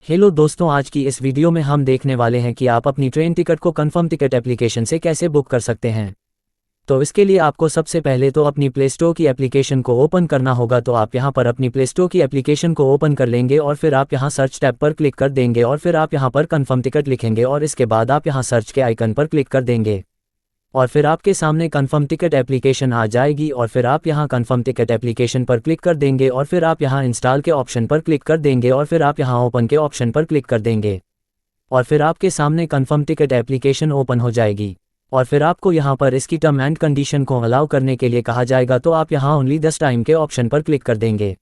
Hello दोस्तों, आज की इस वीडियो में हम देखने वाले हैं कि आप अपनी ट्रेन टिकट को कंफर्म टिकट एप्लीकेशन से कैसे बुक कर सकते हैं। तो इसके लिए आपको सबसे पहले तो अपनी प्ले स्टोर की एप्लीकेशन को ओपन करना होगा। तो आप यहां पर अपनी प्ले स्टोर की एप्लीकेशन को ओपन कर लेंगे और फिर आप यहां सर्च टैब पर क्लिक कर देंगे और फिर आप यहां पर कंफर्म टिकट लिखेंगे और इसके बाद आप यहां सर्च के आइकन पर क्लिक कर देंगे और फिर आपके सामने कंफर्म टिकट एप्लीकेशन आ जाएगी और फिर आप यहां कंफर्म टिकट एप्लीकेशन पर क्लिक कर देंगे और फिर आप यहां इंस्टॉल के ऑप्शन पर क्लिक कर देंगे और फिर आप यहां ओपन के ऑप्शन पर क्लिक कर देंगे और फिर आपके सामने कंफर्म टिकट एप्लीकेशन ओपन हो जाएगी और फिर आपको यहां पर इसकी टर्म एंड कंडीशन को अलाउ करने के लिए कहा जाएगा। तो आप यहां ओनली 10 टाइम के ऑप्शन पर क्लिक कर देंगे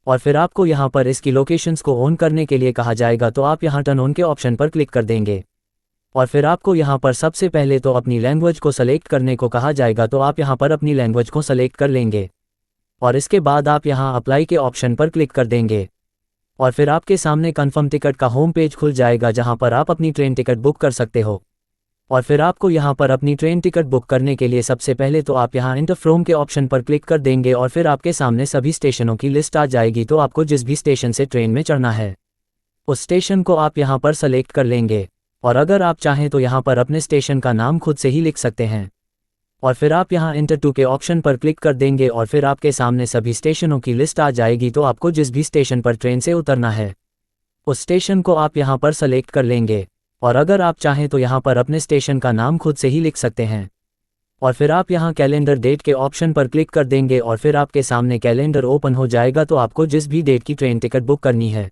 और फिर आपको यहां पर इसकी लोकेशंस को ऑन करने के लिए कहा जाएगा। तो आप यहां टर्न ऑन के ऑप्शन पर क्लिक कर देंगे और फिर आपको यहां पर सबसे पहले तो अपनी लैंग्वेज को सेलेक्ट करने को कहा जाएगा। तो आप यहां पर अपनी लैंग्वेज को सेलेक्ट कर लेंगे और इसके बाद आप यहां अप्लाई के ऑप्शन पर क्लिक कर देंगे और फिर आपके सामने कंफर्म टिकट का होम पेज खुल जाएगा जहां पर आप अपनी ट्रेन टिकट बुक कर सकते हो। और फिर आपको यहां पर अपनी ट्रेन टिकट बुक करने के लिए सबसे पहले तो आप यहां एंटर फ्रॉम के ऑप्शन पर क्लिक कर देंगे और फिर आपके सामने सभी स्टेशनों की लिस्ट आ जाएगी। तो आपको जिस भी स्टेशन से ट्रेन में चढ़ना है उस स्टेशन को आप यहां पर सेलेक्ट कर लेंगे और अगर आप चाहें तो यहां पर अपने स्टेशन का नाम खुद से ही लिख सकते हैं और फिर आप यहां एंटर टू के ऑप्शन पर क्लिक कर देंगे और फिर आपके सामने सभी स्टेशनों की लिस्ट आ जाएगी। तो आपको जिस भी स्टेशन पर ट्रेन से उतरना है उस स्टेशन को आप यहां पर सेलेक्ट कर लेंगे और अगर आप चाहें तो यहां पर अपने स्टेशन का नाम खुद से ही लिख सकते हैं और फिर आप यहां कैलेंडर डेट के ऑप्शन पर क्लिक कर देंगे और फिर आपके सामने कैलेंडर ओपन हो जाएगा। तो आपको जिस भी डेट की ट्रेन टिकट बुक करनी है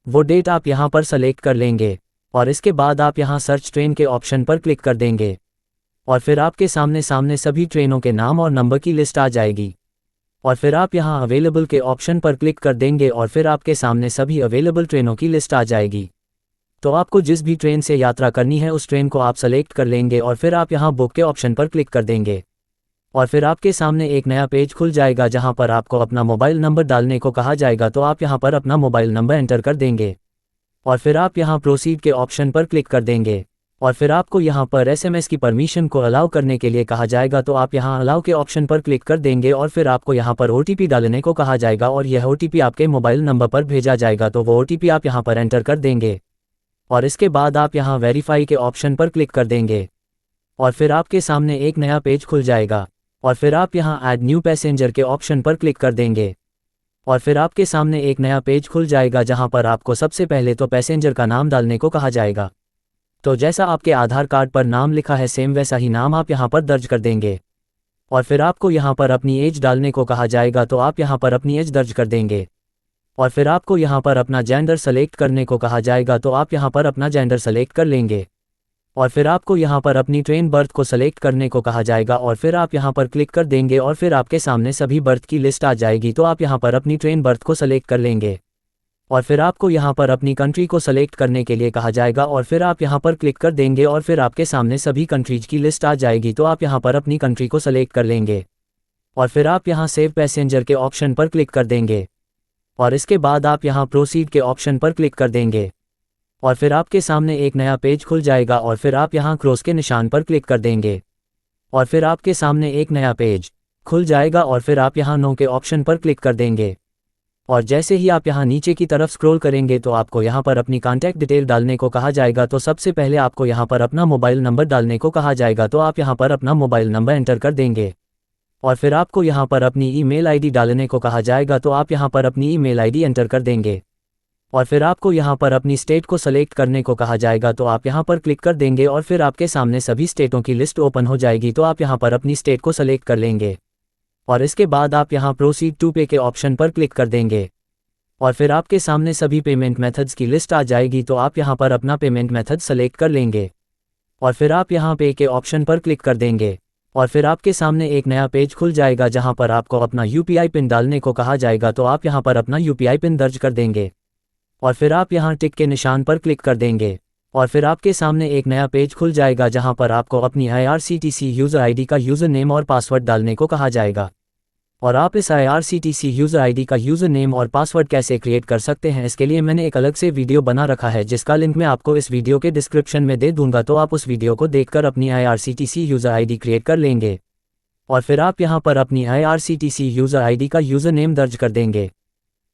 वो डेट आप यहां पर सेलेक्ट कर लेंगे और इसके बाद आप यहां सर्च ट्रेन के ऑप्शन पर क्लिक कर देंगे और फिर आपके सामने सभी ट्रेनों के नाम और नंबर की लिस्ट आ जाएगी और फिर आप यहां अवेलेबल के ऑप्शन पर क्लिक कर देंगे और फिर आपके सामने सभी अवेलेबल ट्रेनों की लिस्ट आ जाएगी। तो आपको जिस भी ट्रेन से यात्रा करनी है उस ट्रेन को आप सेलेक्ट कर लेंगे और फिर आप यहां बुक के ऑप्शन पर क्लिक कर देंगे और फिर आपके सामने एक नया पेज खुल जाएगा जहां पर आपको अपना मोबाइल नंबर डालने को कहा जाएगा। तो आप यहां पर अपना मोबाइल नंबर एंटर कर देंगे और फिर आप यहां प्रोसीड के ऑप्शन पर क्लिक कर देंगे और फिर आपको यहां पर एसएमएस की परमिशन को अलाउ करने के लिए कहा जाएगा। तो आप यहां अलाउ के ऑप्शन पर क्लिक कर देंगे और फिर आपको यहां पर ओटीपी डालने को कहा जाएगा और यह ओटीपी आपके मोबाइल नंबर पर भेजा जाएगा। तो वो ओटीपी आप यहां पर एंटर कर देंगे और इसके बाद आप यहां वेरीफाई के ऑप्शन पर क्लिक कर देंगे और फिर आपके सामने एक नया पेज खुल जाएगा और फिर आप यहां ऐड न्यू पैसेंजर के ऑप्शन पर क्लिक कर देंगे और फिर आपके सामने एक नया पेज खुल जाएगा जहां पर आपको सबसे पहले तो पैसेंजर का नाम डालने को कहा जाएगा। तो जैसा आपके आधार कार्ड पर नाम लिखा है सेम वैसा ही नाम आप यहां पर दर्ज कर देंगे और फिर आपको यहां पर अपनी एज डालने को कहा जाएगा। तो आप यहां पर अपनी एज दर्ज कर देंगे और फिर आपको यहां पर अपना जेंडर सेलेक्ट करने को कहा जाएगा। तो आप यहां पर अपना जेंडर सेलेक्ट कर लेंगे और फिर आपको यहां पर अपनी ट्रेन बर्थ को सेलेक्ट करने को कहा जाएगा और फिर आप यहां पर क्लिक कर देंगे और फिर आपके सामने सभी बर्थ की लिस्ट आ जाएगी। तो आप यहां पर अपनी ट्रेन बर्थ को सेलेक्ट कर लेंगे और फिर आपको यहां पर अपनी कंट्री को सेलेक्ट करने के लिए कहा जाएगा और फिर आप यहां पर क्लिक कर देंगे और फिर आपके सामने सभी कंट्रीज की लिस्ट आ जाएगी। तो आप यहां पर अपनी कंट्री को सेलेक्ट कर लेंगे और फिर आप यहां सेव पैसेंजर के ऑप्शन पर क्लिक कर देंगे और इसके बाद आप यहां प्रोसीड के ऑप्शन पर क्लिक कर देंगे और फिर आपके सामने एक नया पेज खुल जाएगा और फिर आप यहां क्रॉस के निशान पर क्लिक कर देंगे और फिर आपके सामने एक नया पेज खुल जाएगा और फिर आप यहां नो के ऑप्शन पर क्लिक कर देंगे और जैसे ही आप यहां नीचे की तरफ स्क्रॉल करेंगे तो आपको यहां पर अपनी कॉन्टैक्ट डिटेल डालने को कहा जाएगा। तो सबसे पहले आपको यहां पर अपना मोबाइल नंबर डालने को कहा जाएगा। तो आप यहां पर अपना मोबाइल नंबर एंटर कर देंगे और फिर आपको यहां पर अपनी ईमेल आईडी डालने को कहा जाएगा। तो आप यहां पर अपनी ईमेल आईडी एंटर कर देंगे और फिर आपको यहां पर अपनी स्टेट को सेलेक्ट करने को कहा जाएगा। तो आप यहां पर क्लिक कर देंगे और फिर आपके सामने सभी स्टेटों की लिस्ट ओपन हो जाएगी। तो आप यहां पर अपनी स्टेट को सेलेक्ट कर लेंगे और इसके बाद आप यहां प्रोसीड टू पे के ऑप्शन पर क्लिक कर देंगे और फिर आपके सामने सभी पेमेंट मेथड्स की लिस्ट आ जाएगी। तो आप यहां पर अपना पेमेंट मेथड सेलेक्ट कर लेंगे और फिर आप यहां पे के ऑप्शन पर क्लिक कर देंगे और फिर आपके सामने एक नया पेज खुल जाएगा जहां पर आपको अपना यूपीआई पिन डालने को कहा जाएगा। तो आप यहां पर अपना यूपीआई पिन दर्ज कर देंगे और फिर आप यहां टिक के निशान पर क्लिक कर देंगे और फिर आपके सामने एक नया पेज खुल जाएगा जहां पर आपको अपनी IRCTC यूज़र आईडी का यूज़र नेम और पासवर्ड डालने को कहा जाएगा और आप इस IRCTC यूज़र आईडी का यूज़र नेम और पासवर्ड कैसे क्रिएट कर सकते हैं इसके लिए मैंने एक अलग से वीडियो बना रखा है जिसका लिंक मैं आपको इस वीडियो के डिस्क्रिप्शन में दे दूंगा। तो आप उस वीडियो को देखकर अपनी IRCTC यूज़र आईडी क्रिएट कर लेंगे और फिर आप यहां पर अपनी IRCTC यूज़र आईडी का यूज़र नेम दर्ज कर देंगे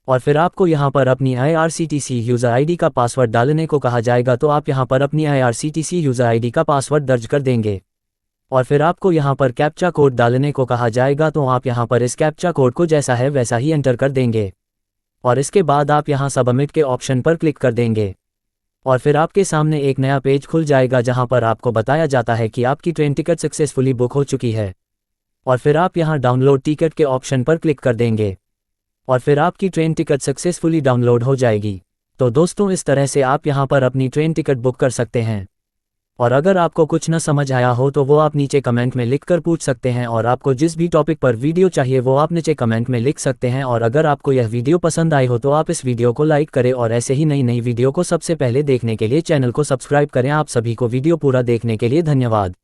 और फिर आपको यहाँ पर अपनी IRCTC यूज़र आईडी का पासवर्ड डालने को कहा जाएगा, तो आप यहाँ पर अपनी IRCTC यूज़र आईडी का पासवर्ड दर्ज कर देंगे। और फिर आपको यहाँ पर कैप्चा कोड डालने को कहा जाएगा, तो आप यहाँ पर इस कैप्चा कोड को जैसा है वैसा ही एंटर कर देंगे। और इसके बाद आप यहाँ सबमिट के ऑप्शन पर क्लिक कर देंगे। और फिर आपके सामने एक नया पेज खुल जाएगा जहाँ पर आपको बताया जाता है कि आपकी ट्रेन टिकट सक्सेसफुली बुक हो चुकी है। और फिर आप यहाँ डाउनलोड टिकट के ऑप्शन पर क्लिक कर देंगे और फिर आपकी ट्रेन टिकट सक्सेसफुली डाउनलोड हो जाएगी। तो दोस्तों, इस तरह से आप यहाँ पर अपनी ट्रेन टिकट बुक कर सकते हैं। और अगर आपको कुछ न समझ आया हो तो वो आप नीचे कमेंट में लिख कर पूछ सकते हैं, और आपको जिस भी टॉपिक पर वीडियो चाहिए वो आप नीचे कमेंट में लिख सकते हैं। और अगर आपको यह वीडियो पसंद आई हो तो आप इस वीडियो को लाइक करें, और ऐसे ही नई नई वीडियो को सबसे पहले देखने के लिए चैनल को सब्सक्राइब करें। आप सभी को वीडियो पूरा देखने के लिए धन्यवाद।